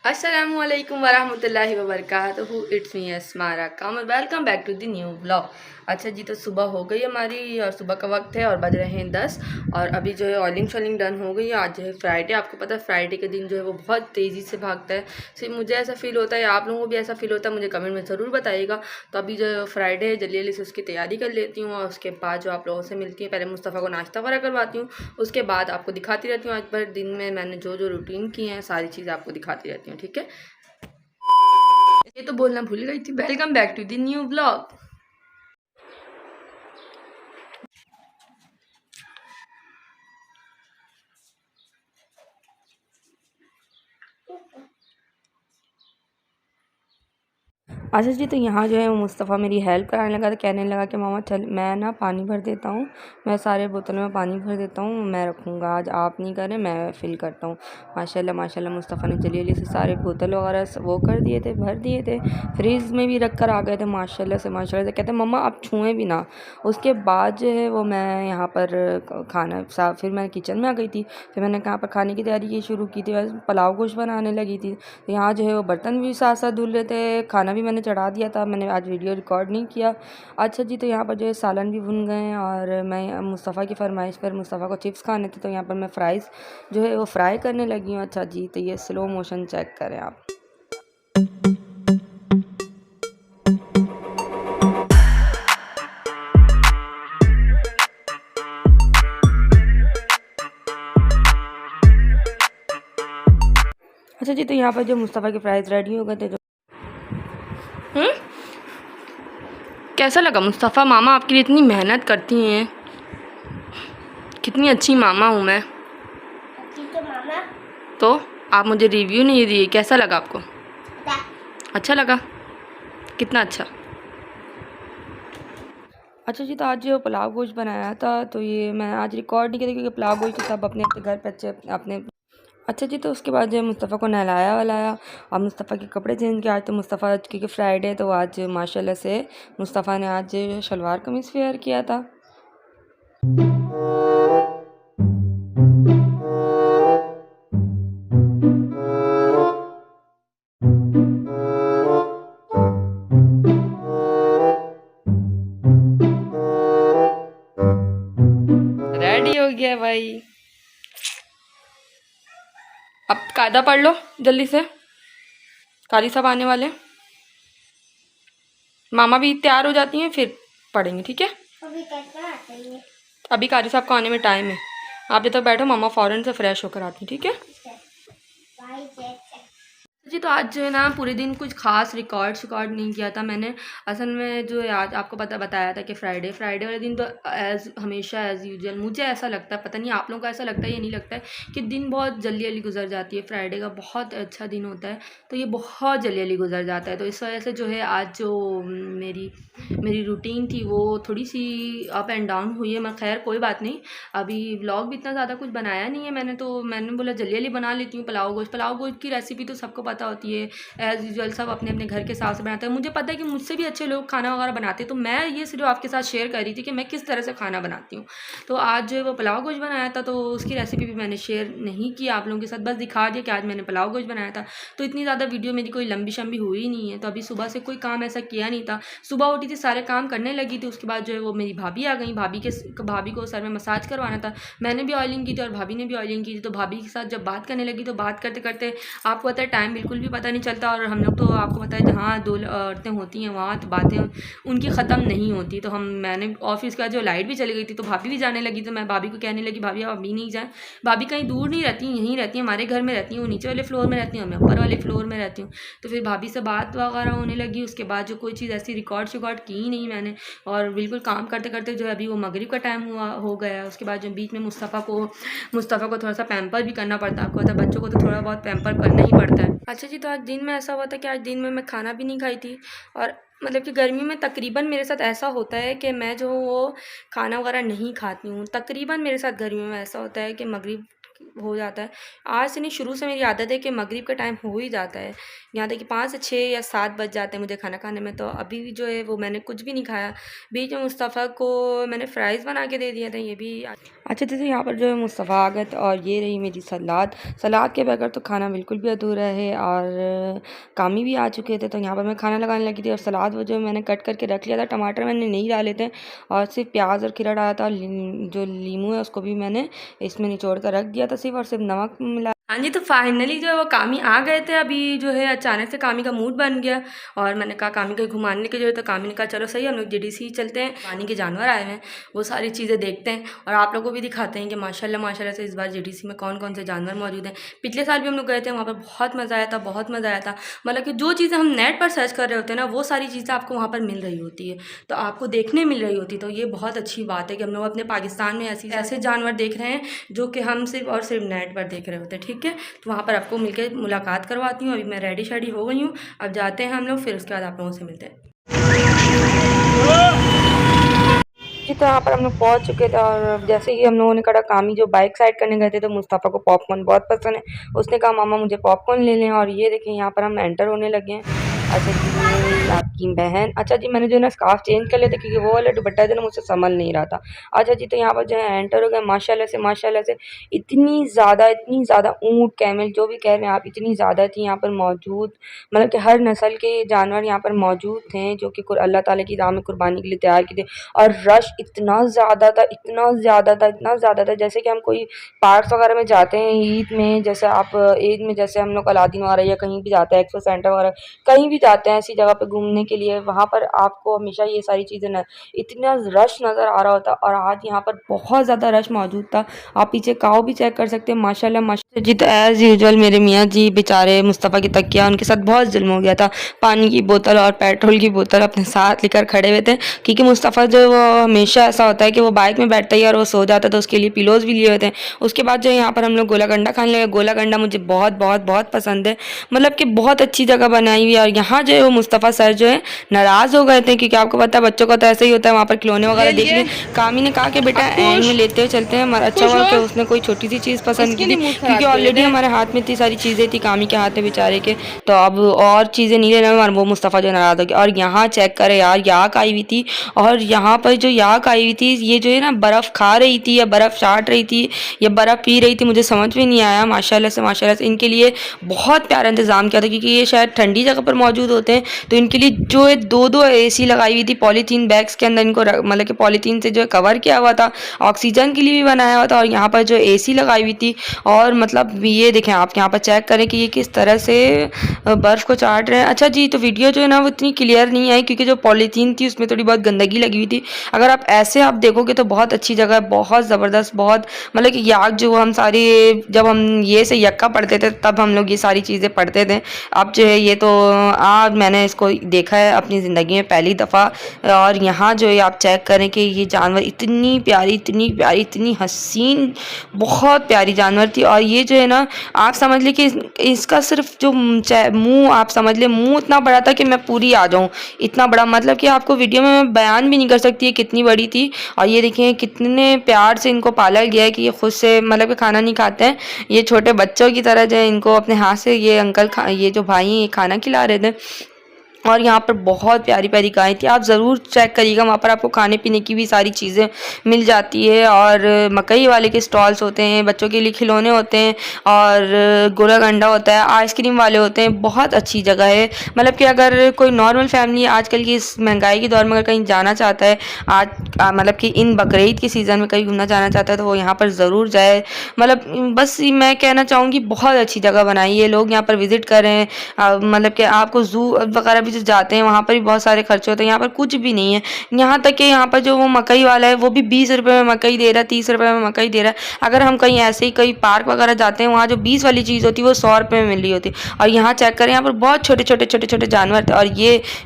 अस्सलामुअलैकुम वरहमतुल्लाहि वबरकातुहू। It's me Asmara come welcome back to the new blog. अच्छा जी, तो सुबह हो गई हमारी और सुबह का वक्त है और बज रहे हैं 10 और अभी जो है ऑयलिंग शॉलिंग डन हो गई है। आज जो है फ्राइडे, आपको पता है फ्राइडे के दिन जो है वो बहुत तेज़ी से भागता है। सिर्फ मुझे ऐसा फील होता है, आप लोगों को भी ऐसा फील होता है, मुझे कमेंट में ज़रूर बताइएगा। तो अभी जो है फ्राइडे है, जल्दी जल्दी से उसकी तैयारी कर लेती हूँ और उसके बाद जो आप लोगों से मिलती हूँ। पहले मुस्तफ़ा को नाश्ता वगैरह करवाती हूँ, उसके बाद आपको दिखाती रहती हूँ आज भर दिन में मैंने जो जो रूटीन की हैं सारी चीज़ आपको दिखाती रहती हूँ, ठीक है। ये तो बोलना भूल गई थी, welcome back to the new blog. अच्छा जी, तो यहाँ जो है मुस्तफ़ा मेरी हेल्प कराने लगा, तो कहने लगा कि मामा चल मैं ना पानी भर देता हूँ, मैं सारे बोतल में पानी भर देता हूँ, मैं रखूँगा, आज आप नहीं करें मैं फ़िल करता हूँ। माशाल्लाह माशाल्लाह मुस्तफ़ा ने जल्दी जल्दी से सारे बोतल वगैरह वो कर दिए थे, भर दिए थे, फ्रीज़ में भी रख कर आ गए थे माशाल्लाह से। कहते मम्मा आप छुएँ भी ना। उसके बाद जो है वो मैं यहाँ पर खाना फिर मैं किचन में आ गई थी, फिर मैंने कहाँ पर खाने की तैयारी की शुरू की थी, वैसे पुलाव गोश्त बनाने लगी थी। तो यहाँ जो है वो बर्तन भी साथ साथ धुल रहे थे, खाना भी मैंने चढ़ा दिया था, मैंने आज वीडियो रिकॉर्ड नहीं किया। अच्छा जी, तो यहाँ पर जो है सालन भी भुन गए हैं और मैं मुस्तफ़ा की फरमाइश पर मुस्तफ़ा को चिप्स खाने थे, तो यहाँ पर मैं फ्राइज़ जो है वो फ्राई करने लगी हूँ। अच्छा जी, तो ये स्लो मोशन चेक करें आप। अच्छा जी, तो यहाँ पर जो मुस्तफ़ा के फ्राइज़ रेडी हो गए थे। हम्म, कैसा लगा मुस्तफ़ा? मामा आपके लिए इतनी मेहनत करती हैं, कितनी अच्छी मामा हूँ मैं। तो मामा, तो आप मुझे रिव्यू नहीं दिए, कैसा लगा आपको? अच्छा लगा? कितना अच्छा। अच्छा जी, तो आज जो पुलाव गोश्त बनाया था, तो ये मैं आज रिकॉर्ड नहीं किया था क्योंकि पुलाव गोश्त सब अपने अपने घर पे अच्छे अपने। अच्छा जी, तो उसके बाद जो है मुस्तफ़ा को नहलाया वलाया और मुस्तफ़ा के कपड़े चेंज किया। आज तो मुस्तफ़ा क्योंकि फ्राइडे है तो आज माशाल्लाह से मुस्तफ़ा ने आज शलवार कमीज़ वेयर किया था। रेडी हो गया भाई, अब कायदा पढ़ लो जल्दी से, कारी साहब आने वाले। मामा भी तैयार हो जाती हैं फिर पढ़ेंगे, ठीक है। अभी कारी साहब को आने में टाइम है, आप जब तक बैठो मामा फ़ौरन से फ्रेश होकर आती, ठीक है। जी, तो आज जो है ना पूरे दिन कुछ खास रिकॉर्ड नहीं किया था मैंने। असल में जो है आज आपको बताया था कि फ्राइडे वाले दिन तो हमेशा एज़ यूजुअल मुझे ऐसा लगता है, पता नहीं आप लोगों को ऐसा लगता है या नहीं लगता है कि दिन बहुत जल्दी जल्दी गुजर जाती है। फ्राइडे का बहुत अच्छा दिन होता है, तो ये बहुत जल्दी जल्दी गुजर जाता है। तो इस वजह से जो है आज जो मेरी मेरी रूटीन थी वो थोड़ी सी अप एंड डाउन हुई है, मैं खैर कोई बात नहीं। अभी व्लॉग भी इतना ज़्यादा कुछ बनाया नहीं है मैंने, तो मैंने बोला जल्दी जल्दी बना लेती हूँ पुलाव गोश्त की रेसिपी तो सबको पता होती है, एज़ यूजुअल सब अपने अपने घर के हिसाब से बनाते हैं। मुझे पता है कि मुझसे भी अच्छे लोग खाना वगैरह बनाते हैं, तो मैं ये सिर्फ आपके साथ शेयर कर रही थी कि मैं किस तरह से खाना बनाती हूँ। तो आज जो है वो पुलाव गोश्त बनाया था, तो उसकी रेसिपी भी मैंने शेयर नहीं की आप लोगों के साथ, बस दिखा दिया कि आज मैंने पुलाव गोश्त बनाया था। तो इतनी ज़्यादा वीडियो मेरी कोई लंबी शंबी हुई नहीं है। तो अभी सुबह से कोई काम ऐसा किया नहीं था, सुबह उठी थी सारे काम करने लगी थी, उसके बाद जो है वो मेरी भाभी आ गई, भाभी को सर में मसाज करवाना था, मैंने भी ऑयलिंग की थी और भाभी ने भी ऑयलिंग की थी। तो भाभी के साथ जब बात करने लगी तो बात करते करते आपको पता है टाइम बिल्कुल भी पता नहीं चलता, और हम लोग तो आपको पता है जहाँ दो औरतें होती हैं वहाँ तो बातें उनकी ख़त्म नहीं होती। तो मैंने ऑफिस का जो लाइट भी चली गई थी तो भाभी भी जाने लगी, तो मैं भाभी को कहने लगी भाभी आप अभी नहीं जाए। भाभी कहीं दूर नहीं रहती, यहीं रहती हैं, हमारे घर में रहती हैं, वो नीचे वाले फ्लोर में रहती हैं, मैं ऊपर वाले फ्लोर में रहती हूँ। तो फिर भाभी से बात वगैरह होने लगी, उसके बाद जो कोई चीज़ ऐसी रिकॉर्ड की नहीं मैंने, और बिल्कुल काम करते करते जो है अभी वो मगरिब का टाइम हो गया। उसके बाद जो बीच में मुस्तफ़ा को थोड़ा सा पैम्पर भी करना पड़ता है, आपको पता है बच्चों को तो थोड़ा बहुत पैम्पर करना ही पड़ता है। अच्छा जी, तो आज दिन में ऐसा हुआ था कि आज दिन में मैं खाना भी नहीं खाई थी, और मतलब कि गर्मी में तकरीबन मेरे साथ ऐसा होता है कि मैं जो वो खाना वगैरह नहीं खाती हूँ, तकरीबन मेरे साथ गर्मी में ऐसा होता है कि मगरिब हो जाता है। आज से नहीं, शुरू से मेरी आदत है कि मगरिब का टाइम हो ही जाता है, यहाँ तक कि 5 से 6 या 7 बज जाते हैं मुझे खाना खाने में। तो अभी भी जो है वो मैंने कुछ भी नहीं खाया। बीच में मुस्तफ़ा को मैंने फ़्राइज़ बना के दे दिए थे, ये भी अच्छा। जैसे यहाँ पर जो है मुस्तफ़ा आ गए थे और ये रही मेरी सलाद। सलाद के बगैर तो खाना बिल्कुल भी अधूरा है। और कामी भी आ चुके थे, तो यहाँ पर मैं खाना लगाने लगी थी। और सलाद वो जो मैंने कट करके रख लिया था, टमाटर मैंने नहीं डाले थे और सिर्फ प्याज और खीरा डाला था। और जो नींबू है उसको भी मैंने इसमें निचोड़ कर रख दिया था सिर्फ, और सिर्फ नमक मिला। हाँ जी, तो फाइनली जो है वो कामी आ गए थे। अभी जो है अचानक से कामी का मूड बन गया और मैंने कहा कामी को घुमाने की जरूरत है। कामी ने कहा चलो सही, हम लोग जीडीसी चलते हैं, पानी के जानवर आए हैं, वो सारी चीज़ें देखते हैं और आप लोगों को भी दिखाते हैं कि माशाल्लाह माशाल्लाह से इस बार जीडीसी में कौन कौन से जानवर मौजूद हैं। पिछले साल भी हम लोग गए थे, वहाँ पर बहुत मज़ा आया था, बहुत मज़ा आया था। मतलब कि जो चीज़ें हम नेट पर सर्च कर रहे होते हैं ना, वो सारी चीज़ें आपको वहाँ पर मिल रही होती है, तो आपको देखने मिल रही होती है। तो ये बहुत अच्छी बात है कि हम लोग अपने पाकिस्तान में ऐसे जानवर देख रहे हैं जो कि हम सिर्फ और सिर्फ नेट पर देख रहे होते हैं। ठीक है, तो वहाँ पर आपको मिलकर मुलाकात करवाती हूँ। अभी मैं रेडी शेडी हो गई हूँ, अब जाते हैं हम लोग, फिर उसके बाद आप लोगों से मिलते हैं। जी, तो यहाँ पर हम लोग पहुँच चुके थे और जैसे ही हम लोगों ने कहा, कामी जो बाइक साइड करने गए थे, तो मुस्तफ़ा को पॉपकॉर्न बहुत पसंद है। उसने कहा मामा मुझे पॉपकॉर्न ले लें। और ये देखें यहाँ पर हम एंटर होने लगे हैं। अच्छा जी, ये आपकी बहन। अच्छा जी, मैंने जो है ना स्कार्फ चेंज कर लिया था क्योंकि वो वाला दुपट्टा जो ना मुझसे संभल नहीं रहा था। अच्छा जी, तो यहाँ पर जो है एंटर हो गए। माशाल्लाह से इतनी ज़्यादा ऊँट, कैमल, जो भी कह रहे हैं आप, इतनी ज़्यादा थी यहाँ पर मौजूद। मतलब कि हर नस्ल के जानवर यहाँ पर मौजूद थे जो कि अल्लाह ताला की राह में कुर्बानी के लिए तैयार किए थे। और रश इतना ज़्यादा था, जैसे कि हम कोई पार्क्स वगैरह में जाते हैं ईद में। जैसे आप ईद में जैसे हम लोग अलादीन वगैरह या कहीं भी जाते हैं, एक्सपो सेंटर वगैरह कहीं भी जाते हैं ऐसी जगह पे घूमने के लिए, वहाँ पर आपको हमेशा ये सारी चीज़ें न इतना रश नज़र आ रहा होता। और आज यहाँ पर बहुत ज़्यादा रश मौजूद था। आप पीछे काऊ भी चेक कर सकते हैं। माशाल्लाह जी। तो एज़ यूजुअल मेरे मियाँ जी बेचारे मुस्तफ़ा की तकिया, उनके साथ बहुत जुल्म हो गया था। पानी की बोतल और पेट्रोल की बोतल अपने साथ लेकर खड़े हुए थे, क्योंकि मुस्तफ़ा जो वो हमेशा ऐसा होता है कि वो बाइक में बैठता ही और वो सो जाता है, तो उसके लिए पिलोज़ भी लिए हुए थे। उसके बाद जो यहाँ पर हम लोग गोला गंडा खाने लगे। गोला गंडा मुझे बहुत पसंद है, मतलब कि बहुत अच्छी जगह बनाई हुई है। और यहाँ जो है वो मुस्तफ़ा सर जो है नाराज़ हो गए थे, क्योंकि आपको पता है बच्चों का तो ऐसे ही होता है, वहाँ पर खिलौने वगैरह देख लिए। कामी ने कहा कि बेटा एंड में लेते हुए चलते हैं। हमारा अच्छा हुआ कि उसने कोई छोटी सी चीज़ पसंद की थी, क्योंकि ऑलरेडी हमारे हाथ में इतनी सारी चीज़ें थी, कामी के हाथ में बेचारे के, तो अब और चीज़ें नहीं लेना। और वो मुस्तफ़ा जो नाराज़ हो गया। और यहाँ चेक करे यार, याक आई हुई थी। और यहाँ पर जो याक आई हुई थी, ये जो है ना बर्फ़ खा रही थी या बर्फ़ चाट रही थी या बर्फ़ पी रही थी, मुझे समझ में नहीं आया। माशाल्लाह से इनके लिए बहुत प्यारा इंतज़ाम किया था, क्योंकि ये शायद ठंडी जगह पर मौजूद होते हैं। तो इनके लिए जो है 2-2 एसी लगाई हुई थी पॉलीथीन बैग्स के अंदर, इनको मतलब कि पॉलीथीन से जो है कवर किया हुआ था, ऑक्सीजन के लिए भी बनाया हुआ था। और यहाँ पर जो एसी लगाई हुई थी। और मतलब ये देखें आप, यहाँ पर चेक करें कि ये किस तरह से बर्फ़ को चाट रहे हैं। अच्छा जी, तो वीडियो जो है ना वो इतनी क्लियर नहीं आई, क्योंकि जो पॉलीथीन थी उसमें थोड़ी बहुत गंदगी लगी हुई थी। अगर आप ऐसे आप देखोगे तो बहुत अच्छी जगह है, बहुत ज़बरदस्त, बहुत मतलब कि याक जो हम सारी, जब हम ये से यक्का पढ़ते थे तब हम लोग ये सारी चीज़ें पढ़ते थे। अब जो है ये तो आज मैंने इसको देखा है अपनी ज़िंदगी में पहली दफ़ा। और यहाँ जो है आप चेक करें कि ये जानवर इतनी प्यारी, इतनी हसीन, बहुत प्यारी जानवर थी। और ये जो है ना, आप समझ लें कि इसका सिर्फ जो मुँह, आप समझ लें मुँह इतना बड़ा था कि मैं पूरी आ जाऊँ, इतना बड़ा, मतलब कि आपको वीडियो में मैं बयान भी नहीं कर सकती है कितनी बड़ी थी। और ये देखें कितने प्यार से इनको पाला गया है कि ये खुद से मतलब कि खाना नहीं खाते हैं, ये छोटे बच्चों की तरह जो है इनको अपने हाथ से ये अंकल ये जो भाई हैं ये खाना खिला रहे थे। और यहाँ पर बहुत प्यारी प्यारी गायें थी, आप ज़रूर चेक करिएगा, वहाँ पर आपको खाने पीने की भी सारी चीज़ें मिल जाती है। और मकई वाले के स्टॉल्स होते हैं, बच्चों के लिए खिलौने होते हैं, और गोला गंडा होता है, आइसक्रीम वाले होते हैं। बहुत अच्छी जगह है, मतलब कि अगर कोई नॉर्मल फैमिली आजकल की इस महंगाई के दौर में अगर कहीं जाना चाहता है, आज मतलब कि इन बकरीद के सीज़न में कहीं घूमना जाना चाहता है, तो वो यहाँ पर ज़रूर जाए। मतलब बस मैं कहना चाहूँगी बहुत अच्छी जगह बनाई है, लोग यहाँ पर विज़िट करें। मतलब कि आपको ज़ू वगैरह भी जो जाते हैं वहाँ पर भी बहुत सारे खर्चे होते हैं, यहाँ पर कुछ भी नहीं है। यहाँ तक कि यहाँ पर जो वो मकई वाला है वो भी 20 रुपये में मकई दे रहा है, 30 रुपये में मकई दे रहा है। अगर हम कहीं ऐसे ही कहीं पार्क वगैरह जाते हैं, वहाँ जो 20 वाली चीज़ होती है वो 100 रुपये में मिल रही होती है। और यहाँ चेक करें, यहाँ पर बहुत छोटे जानवर थे। और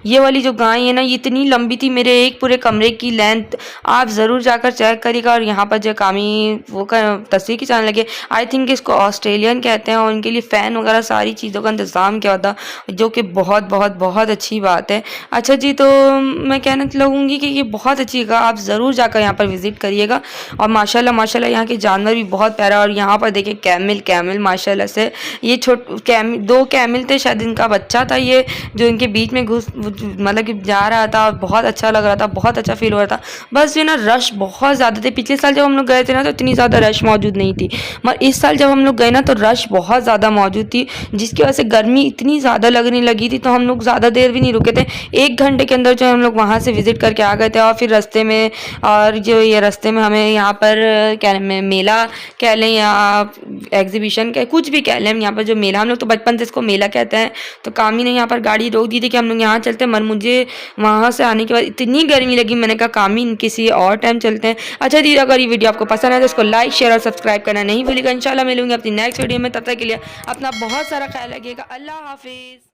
ये वाली जो गाय है ना, ये इतनी लंबी थी, मेरे एक पूरे कमरे की लेंथ। आप ज़रूर जाकर चेक करिएगा। और यहाँ पर जो कामी वो का तस्वीर खिंचाने लगे, आई थिंक इसको ऑस्ट्रेलियन कहते हैं, और उनके लिए फ़ैन वगैरह सारी चीज़ों का इंतज़ाम किया होता, जो कि बहुत अच्छी बात है। अच्छा जी, तो मैं कहना लगूँगी कि ये बहुत अच्छी जगह, आप ज़रूर जाकर यहाँ पर विज़िट करिएगा। और माशाल्लाह माशाल्लाह यहाँ के जानवर भी बहुत प्यारा। और यहाँ पर देखिए कैमल माशाल्लाह से ये दो कैमल थे शायद, इनका बच्चा था ये, जो इनके बीच में घुस मतलब कि जा रहा था और बहुत अच्छा लग रहा था, बहुत अच्छा फ़ील हो रहा था। बस जो है ना रश बहुत ज़्यादा थे। पिछले साल जब हम लोग गए थे ना तो इतनी ज़्यादा रश मौजूद नहीं थी, मगर इस साल जब हम लोग गए ना तो रश बहुत ज़्यादा मौजूद थी, जिसकी वजह से गर्मी इतनी ज़्यादा लगने लगी थी। तो हम लोग ज़्यादा देर भी नहीं रुके थे, 1 घंटे के अंदर जो है हम लोग वहाँ से विज़िट करके आ गए थे। और फिर रास्ते में, और जो ये रास्ते में हमें यहाँ पर क्या मेला कह लें या एग्जीबिशन कह, कुछ भी कह लें, हम यहाँ पर जो मेला, हम लोग तो बचपन से इसको मेला कहते हैं। तो कामी ने यहाँ पर गाड़ी रोक दी थी कि हम लोग यहाँ चलते हैं, मगर मुझे वहाँ से आने के बाद इतनी गर्मी लगी, मैंने कहा कामी किसी और टाइम चलते हैं। अच्छा दीदी, अगर ये वीडियो आपको पसंद है तो इसको लाइक शेयर और सब्सक्राइब करना नहीं भूलिएगा। इंशाल्लाह मिलूंगी अपनी नेक्स्ट वीडियो में, तब तक के लिए अपना बहुत सारा ख्याल रखिएगा। अल्लाह हाफिज़।